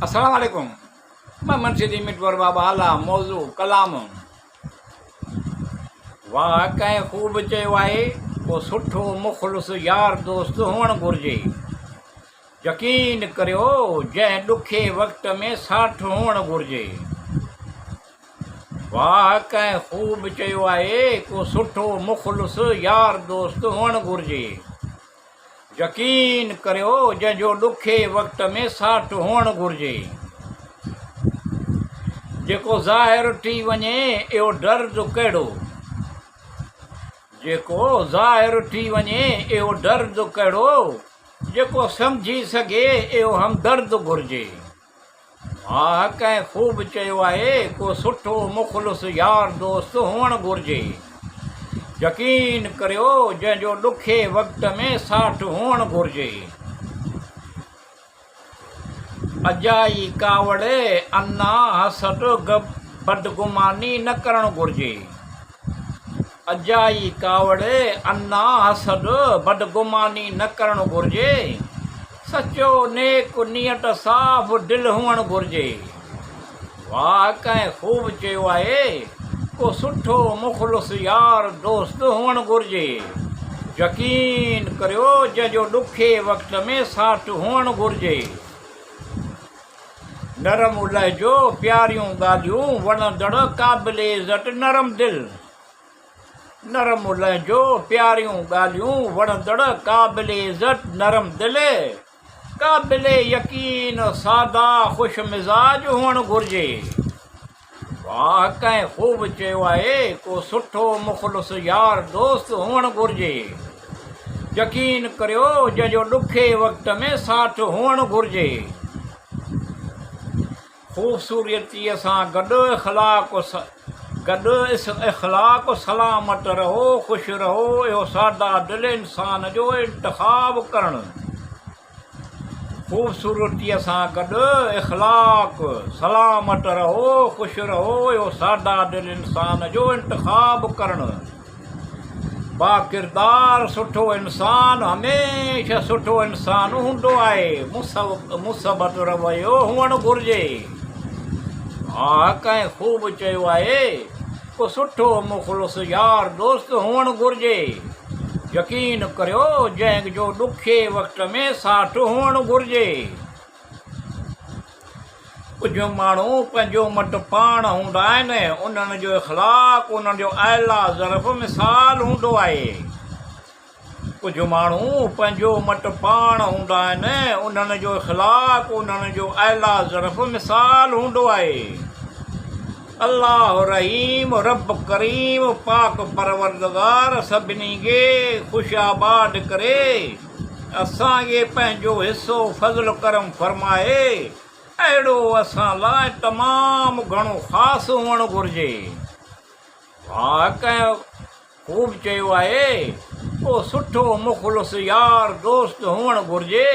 अस्सलाम वालेकुम। मैं मुंशी मिटवर बाबा आला मौजू कलाम। वाह कंहिं ख़ूब चयो आहे को सुठो मुख़लिस यार दोस्त हुअणु घुरिजे। यकीन करियो जंहिं ॾुखे वक़्त में साठ हुअणु घुरिजे। वाह कंहिं ख़ूब चयो आहे को सुठो मुख़लिस यार दोस्त हुअणु घुरिजे। यकीन करियो जंहिंजो ॾुखे वक़्त में साठ हुअणु घुरिजे। जेको ज़ाहिर थी वञे इहो दर्द कहिड़ो, जेको ज़ाहिर थी वञे इहो दर्द कहिड़ो, जेको सम्झी सघे इहो हमदर्द घुरिजे। हा कंहिं ख़ूब चयो आहे को सुठो मुख़लिस यार दोस्त हुअणु घुरिजे। यकीन करियो जंहिंजो ॾुखे वक़्त में साठ हुअणु घुरिजे। अजाई कावड़ अन्ना हसद बदगुमानी न करणु घुरिजे। अजाई कावड़ अन्ना हसद बदगुमानी न करणु घुरिजे। सचो नेक नियत साफ़ दिलि हुअणु घुरिजे। वाह कंहिं ख़ूब चयो आहे को सुठो मुख़लिस यार दोस्त हुअणु घुरिजे। यकीन करियो जंहिंजो ॾुखे वक़्त में साठ हुअणु घुरिजे। नरम लहजो प्यारियूं ॻाल्हियूं वणंदड़ क़ाबिल इज़त नरम दिलि। नरम लहजो प्यारियूं ॻाल्हियूं वणंदड़ क़ाबिल इज़त नरम दिलि। क़ाबिल यकीन सादा ख़ुशि मिज़ाज हुअणु घुरिजे। वाह कंहिं ख़ूब चयो आहे को सुठो मुख़लिस यार दोस्त हुअणु घुरिजे। यकीन करियो जंहिंजो ॾुखे वक़्त में साठ हुअणु घुरिजे। ख़ूबसूरतीअ सां गॾु इख़लाक़ सलामत रहो ख़ुशि रहो इहो सादा दिलि इंसान जो इंतिख़ाब करणु। ख़ूबसूरतीअ सां गॾु इख़लाक़ सलामत रहो ख़ुशि रहो इहो सादा दिलि इंसान जो इंतिख़ाब करणु। बाकिरदार सुठो इंसान हमेशह सुठो इंसान हूंदो आहे। मुसबत रवैयो हुअणु घुरिजे। हा कंहिं ख़ूब चयो आहे को सुठो मुख़लिस यार दोस्त हुअणु घुरिजे। यकीन करियो जंहिंजो ॾुखे वक़्त में साठ हुअणु घुरिजे। कुझु माण्हू पंहिंजो मट पाण हूंदा आहिनि, उन्हनि जो इख़लाक़ उन्हनि जो आला ज़रफ़ मिसाल हूंदो आहे। कुझु माण्हू पंहिंजो मट पाण हूंदा आहिनि, उन्हनि जो इख़लाक़ उन्हनि जो आला ज़रफ़ मिसाल हूंदो आहे। अल्लाह रहीम रब करीम पाक परवरदिगार सभिनी खे ख़ुशि आबाद करे असांखे पंहिंजो हिसो फज़ल करम फरमाए। अहिड़ो असां लाइ तमामु घणो ख़ासि हुअणु घुरिजे। वाह कंहिं ख़ूब चयो आहे को सुठो मुख़लिस यार दोस्त हुअणु घुरिजे।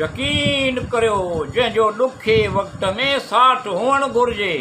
यकीन करियो जंहिंजो ॾुखे वक़्त में साठ हुअणु घुरिजे।